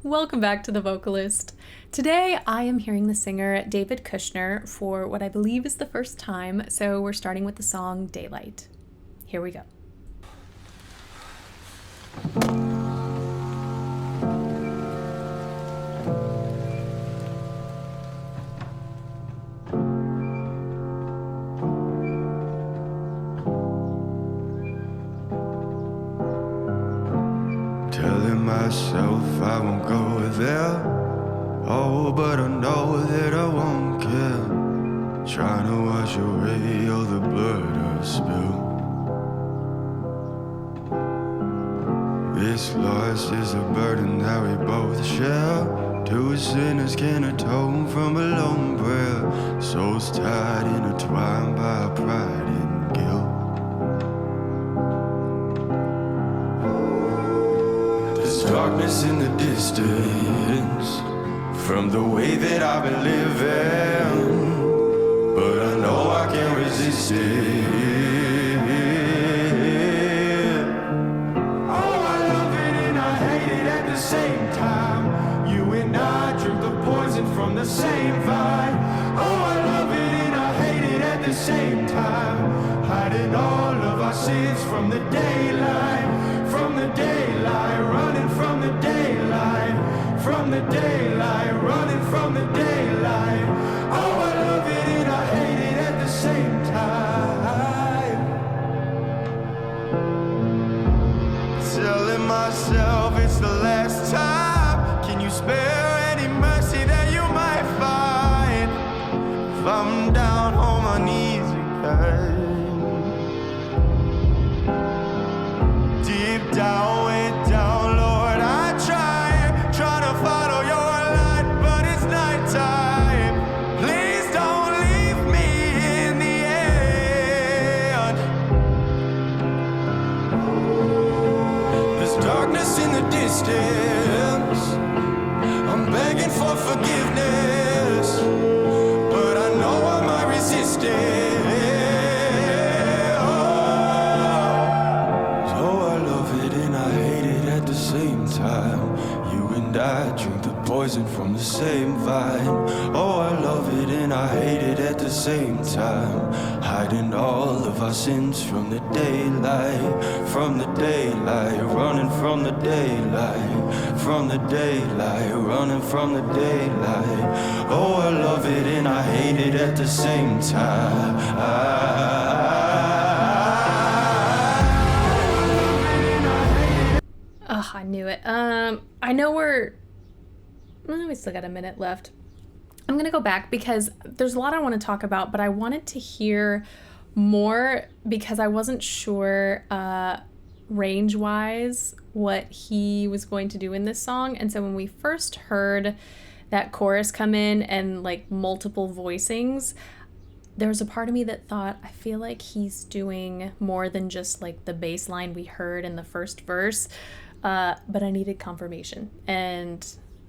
Welcome back to The Vocalist. Today I am hearing the singer David Kushner for what I believe is the first time, so we're starting with the song Daylight. Here we go. Telling myself I won't go there. Oh, but I know that I won't care. Trying to wash away all the blood I've spilled. This loss is a burden that we both share. Two sinners can atone from a lone prayer. Souls tied, intertwined by pride and guilt. There's darkness in the distance from the way that I've been living, but I know I can't resist it. Oh, I love it and I hate it at the same time. You and I drink the poison from the same vine. Oh, I love it and I hate it at the same time. Hiding all of our sins from the daylight, running from the daylight, running from the daylight. Oh, I love it and I hate it at the same time. Telling myself it's the last time. Can you spare any mercy that you might find? If I'm down on my knees again, deep down, way down, Lord, I try to follow your light, but it's nighttime. Please don't leave me in the end. There's darkness in the distance. I'm begging for forgiveness, but I know I might resist it. Same time, you and I drink the poison from the same vine. Oh, I love it and I hate it at the same time. Hiding all of our sins from the daylight, running from the daylight, running from the daylight. Oh, I love it and I hate it at the same time. Ugh, I knew it. I know we still got a minute left. I'm gonna go back because there's a lot I want to talk about, but I wanted to hear more because I wasn't sure range-wise what he was going to do in this song. And so when we first heard that chorus come in and like multiple voicings, there was a part of me that thought, I feel like he's doing more than just like the bass line we heard in the first verse. But I needed confirmation, and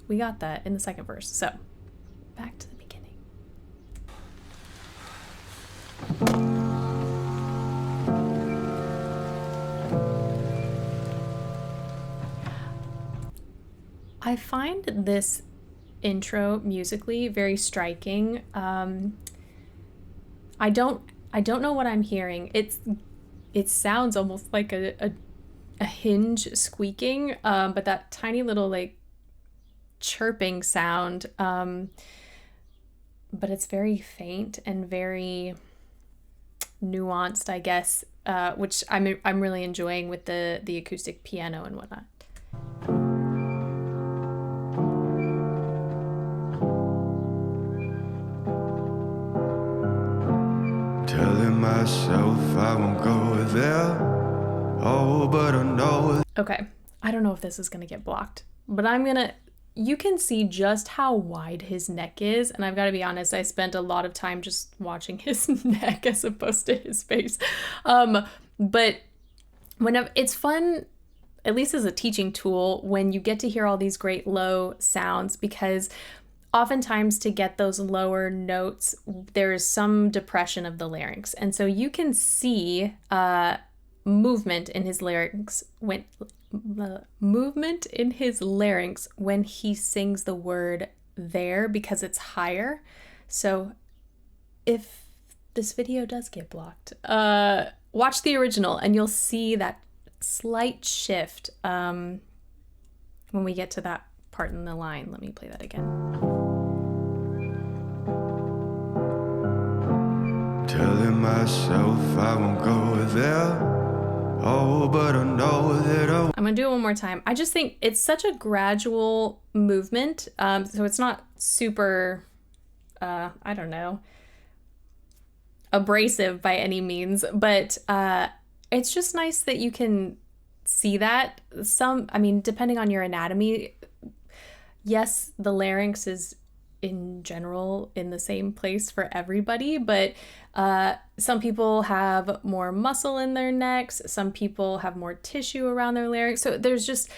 we got that in the second verse. So, back to the beginning. I find this intro musically very striking. I don't know what I'm hearing. It sounds almost like a hinge squeaking, but that tiny little like chirping sound, but it's very faint and very nuanced, I guess, which I'm really enjoying with the acoustic piano and whatnot. Telling myself I won't go there. Oh, but I know. Okay, I don't know if this is gonna get blocked, but you can see just how wide his neck is, and I've got to be honest, I spent a lot of time just watching his neck as opposed to his face. But it's fun, at least as a teaching tool, when you get to hear all these great low sounds, because oftentimes to get those lower notes, there is some depression of the larynx. And so you can see movement in his larynx when he sings the word there, because it's higher. So if this video does get blocked, watch the original and you'll see that slight shift when we get to that part in the line. Let me play that again. Telling myself I won't go there. Oh, but I know that I'm gonna do it one more time. I just think it's such a gradual movement. So it's not super, I don't know, abrasive by any means, but it's just nice that you can see that. Depending on your anatomy, yes, the larynx is in general in the same place for everybody, but some people have more muscle in their necks, some people have more tissue around their larynx, so there's just,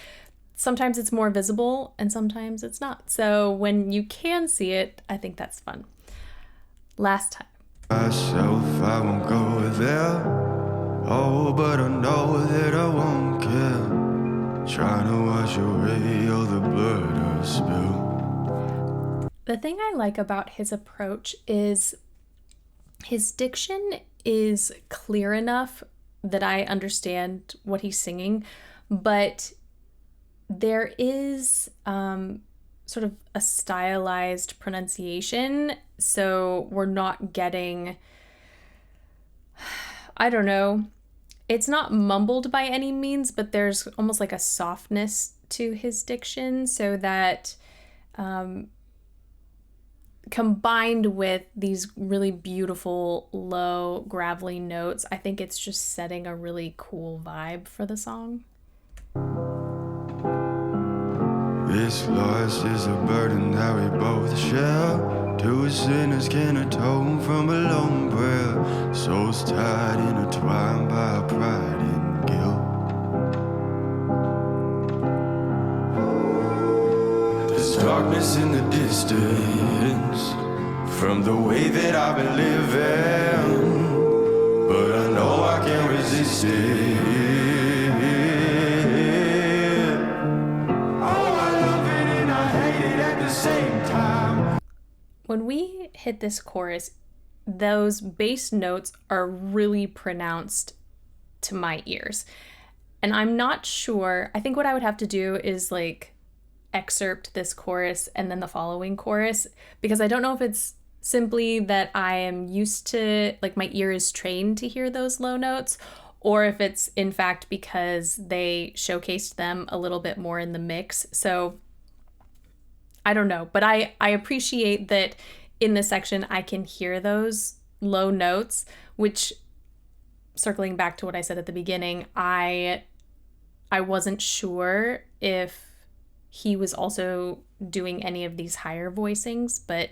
sometimes it's more visible and sometimes it's not. So when you can see it, I think that's fun. Last time. myself I won't go there. Oh, but I know that I won't care. Trying to wash away all the blood I spill. The thing I like about his approach is his diction is clear enough that I understand what he's singing, but there is sort of a stylized pronunciation, so we're not getting, I don't know, it's not mumbled by any means, but there's almost like a softness to his diction, so that combined with these really beautiful, low, gravelly notes, I think it's just setting a really cool vibe for the song. This loss is a burden that we both share. Two sinners can atone from a lone prayer. Souls tied, intertwined by pride and guilt. There's darkness in the distance from the way that I've been living, but I know I can't resist it. Oh, I love it and I hate it at the same time. When we hit this chorus, those bass notes are really pronounced to my ears. And I'm not sure, I think what I would have to do is like excerpt this chorus and then the following chorus, because I don't know if it's simply that I am used to, like my ear is trained to hear those low notes, or if it's in fact because they showcased them a little bit more in the mix. So I don't know, but I appreciate that in this section I can hear those low notes, which, circling back to what I said at the beginning, I wasn't sure if he was also doing any of these higher voicings, but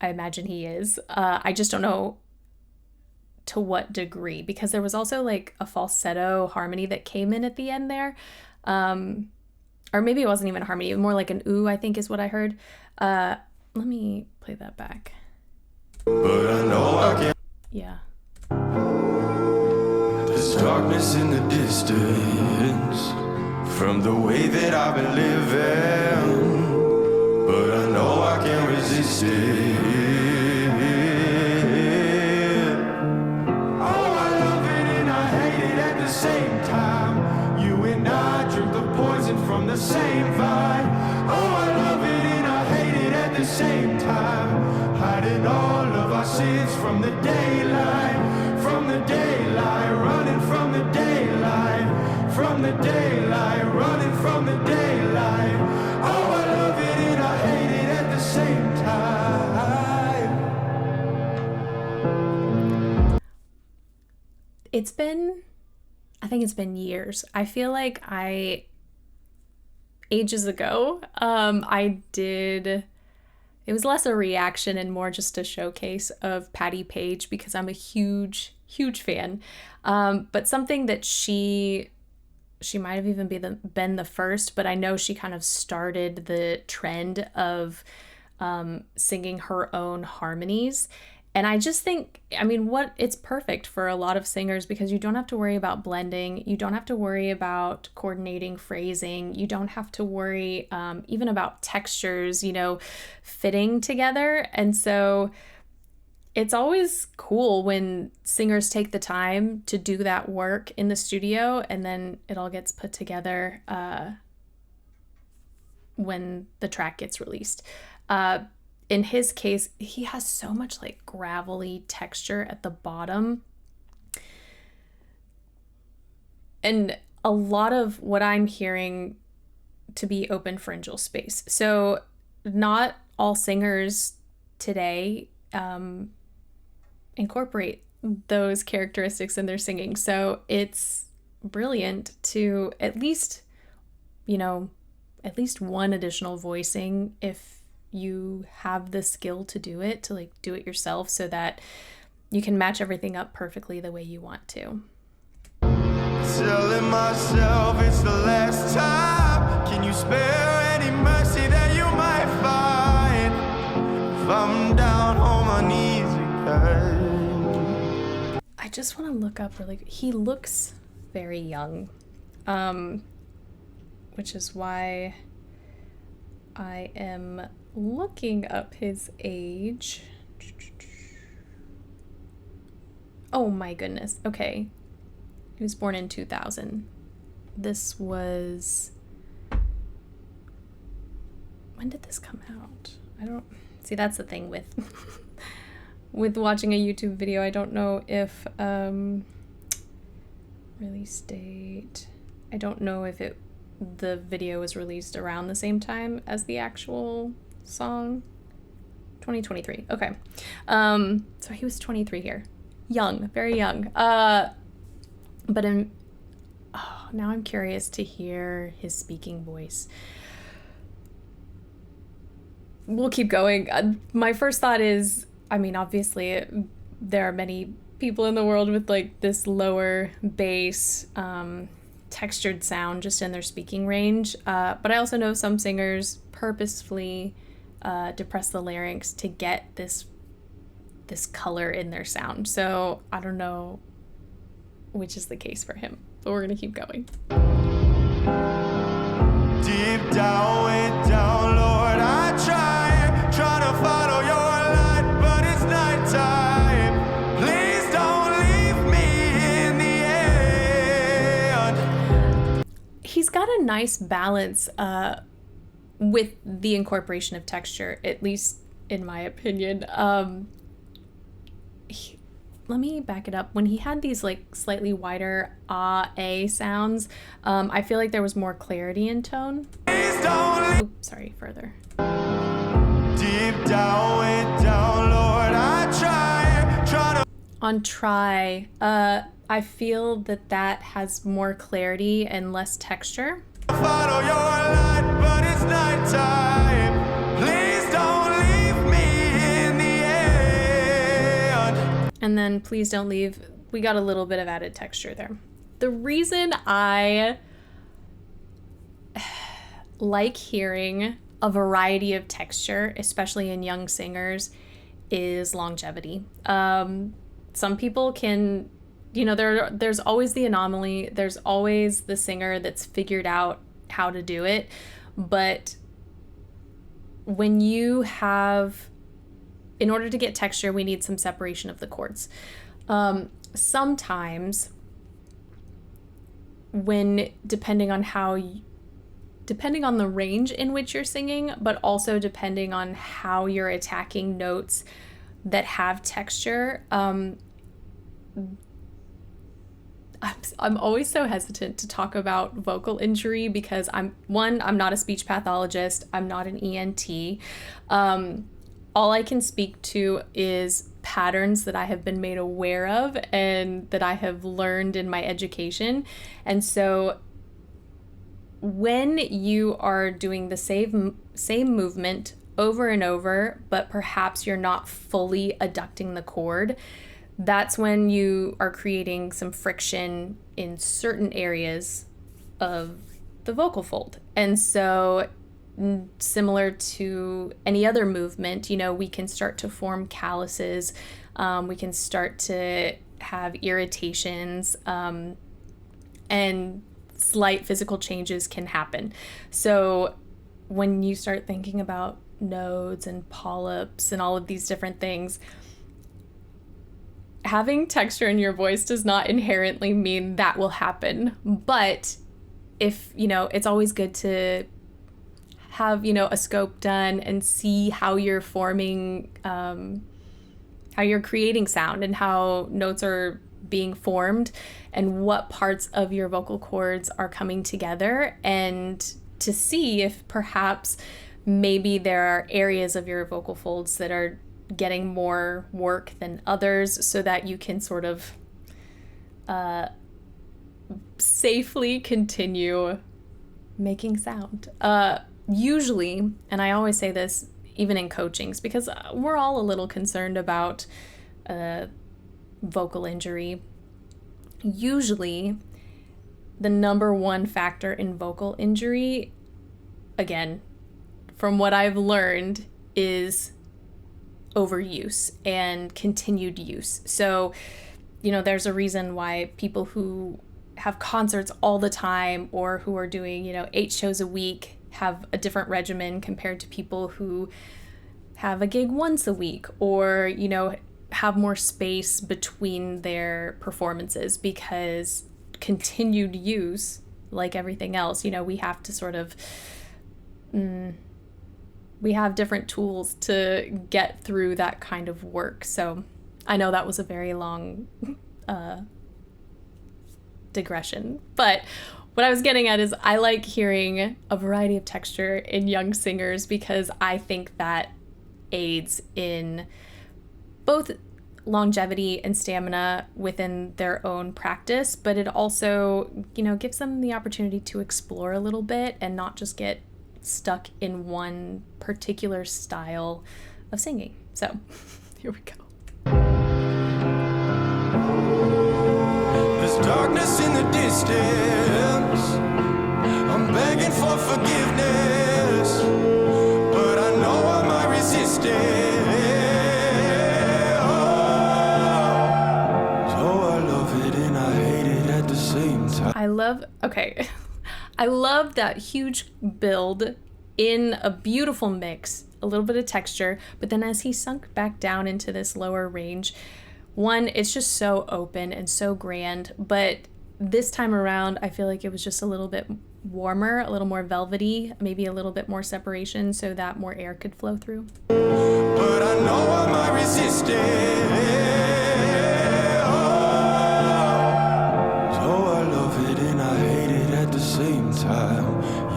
I imagine he is. I just don't know to what degree, because there was also like a falsetto harmony that came in at the end there. Or maybe it wasn't even a harmony, more like an ooh, I think is what I heard. Let me play that back. But I know I can't. Yeah. There's darkness in the distance from the way that I've been living, but I know I can't resist it. Oh, I love it and I hate it at the same time. You and I drink the poison from the same vine. Oh, I love it and I hate it at the same time. Hiding all of our sins from the daylight, running from the daylight, running from the daylight. Oh, I love it and I hate it at the same time. I think it's been years. I feel like ages ago, it was less a reaction and more just a showcase of Patti Page, because I'm a huge fan. But something that she might have even been the first, but I know she kind of started the trend of singing her own harmonies. And I just think, I mean, it's perfect for a lot of singers because you don't have to worry about blending. You don't have to worry about coordinating phrasing. You don't have to worry even about textures, fitting together. And so it's always cool when singers take the time to do that work in the studio, and then it all gets put together when the track gets released. In his case, he has so much like gravelly texture at the bottom. And a lot of what I'm hearing to be open pharyngeal space. So not all singers today incorporate those characteristics in their singing. So it's brilliant to at least one additional voicing if you have the skill to do it, to like do it yourself so that you can match everything up perfectly the way you want to. Telling myself it's the last time. Can you spare any mercy that you might find if I'm down on my knees again? I just want to look up he looks very young, which is why I am looking up his age. Oh my goodness. Okay. He was born in 2000. This was... When did this come out? I don't... See, that's the thing with with watching a YouTube video. I don't know if release date. I don't know if the video was released around the same time as the actual song. 2023. Okay. So he was 23 here. Young, very young. But now I'm curious to hear his speaking voice. We'll keep going. My first thought is, I mean, obviously there are many people in the world with like this lower bass, textured sound just in their speaking range. But I also know some singers purposefully depress the larynx to get this color in their sound. So I don't know which is the case for him, but we're gonna keep going. Deep down, way down, Lord, I try to follow your light, but it's nighttime. Please don't leave me in the end. He's got a nice balance with the incorporation of texture, at least in my opinion. Let me back it up. When he had these like slightly wider a sounds, I feel like there was more clarity in tone. Oops, sorry, further. Deep down, way down, Lord, I try to... On try, I feel that has more clarity and less texture. Follow your light, but it's nighttime. Please don't leave me in the end. And then please don't leave. We got a little bit of added texture there. The reason I like hearing a variety of texture, especially in young singers, is longevity. Some people can, there's always the anomaly. There's always the singer that's figured out how to do it. But when you have, in order to get texture, we need some separation of the chords. Sometimes depending on the range in which you're singing, but also depending on how you're attacking notes that have texture, I'm always so hesitant to talk about vocal injury because I'm not a speech pathologist. I'm not an ENT. All I can speak to is patterns that I have been made aware of and that I have learned in my education. And so when you are doing the same movement over and over, but perhaps you're not fully adducting the cord, that's when you are creating some friction in certain areas of the vocal fold. And so similar to any other movement, we can start to form calluses We can start to have irritations, and slight physical changes can happen. So when you start thinking about nodes and polyps and all of these different things, having texture in your voice does not inherently mean that will happen. But if, it's always good to have, a scope done and see how you're forming, how you're creating sound and how notes are being formed and what parts of your vocal cords are coming together, and to see if perhaps maybe there are areas of your vocal folds that are getting more work than others, so that you can sort of safely continue making sound. Usually, and I always say this even in coachings, because we're all a little concerned about vocal injury. Usually, the number one factor in vocal injury, again, from what I've learned, is overuse and continued use. So, there's a reason why people who have concerts all the time, or who are doing, 8 shows a week, have a different regimen compared to people who have a gig once a week, or, have more space between their performances, because continued use, like everything else, we have to sort of, we have different tools to get through that kind of work. So I know that was a very long digression, but what I was getting at is I like hearing a variety of texture in young singers, because I think that aids in both longevity and stamina within their own practice, but it also, gives them the opportunity to explore a little bit and not just get stuck in one particular style of singing. So here we go. There's darkness in the distance. I'm begging for forgiveness, but I know I might resist it. I love that huge build in a beautiful mix, a little bit of texture, but then as he sunk back down into this lower range, one, it's just so open and so grand, but this time around, I feel like it was just a little bit warmer, a little more velvety, maybe a little bit more separation so that more air could flow through. But I know I might resist it. Same time,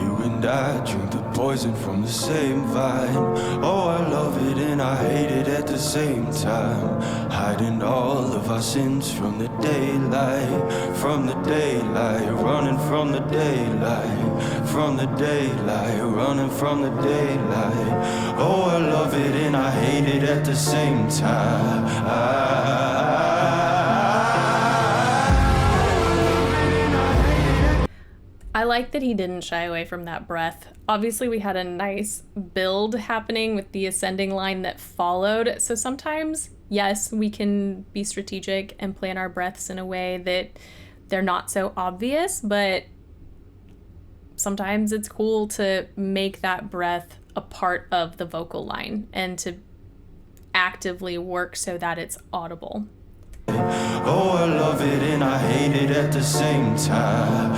you and I drink the poison from the same vine. Oh, I love it and I hate it at the same time. Hiding all of our sins from the daylight, running from the daylight, running from the daylight. Oh, I love it and I hate it at the same time. I like that he didn't shy away from that breath. Obviously, we had a nice build happening with the ascending line that followed. So sometimes, yes, we can be strategic and plan our breaths in a way that they're not so obvious, but sometimes it's cool to make that breath a part of the vocal line and to actively work so that it's audible. Oh, I love it and I hate it at the same time.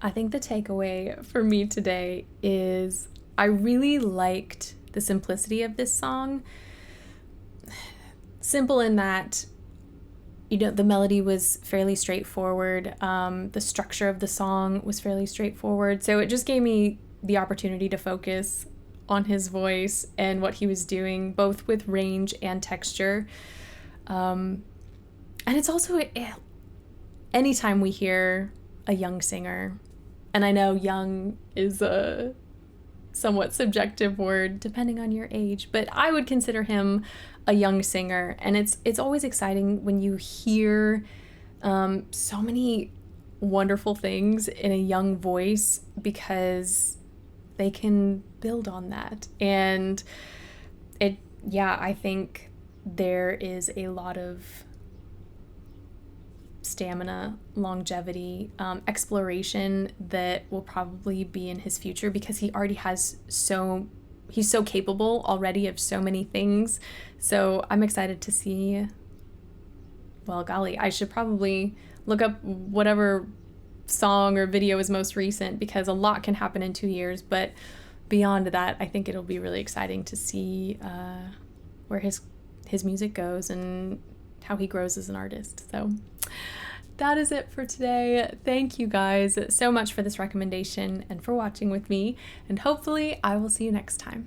I think the takeaway for me today is I really liked the simplicity of this song. Simple in that, the melody was fairly straightforward. The structure of the song was fairly straightforward. So it just gave me the opportunity to focus on his voice and what he was doing, both with range and texture. And it's also, anytime we hear a young singer, and I know young is a somewhat subjective word depending on your age, but I would consider him a young singer, and it's always exciting when you hear so many wonderful things in a young voice, because they can build on that. And I think there is a lot of stamina, longevity, exploration that will probably be in his future, because he already has he's so capable already of so many things. So I'm excited to see, well, golly, I should probably look up whatever song or video is most recent, because a lot can happen in 2 years. But beyond that, I think it'll be really exciting to see where his music goes and how he grows as an artist. So that is it for today. Thank you guys so much for this recommendation and for watching with me, and hopefully I will see you next time.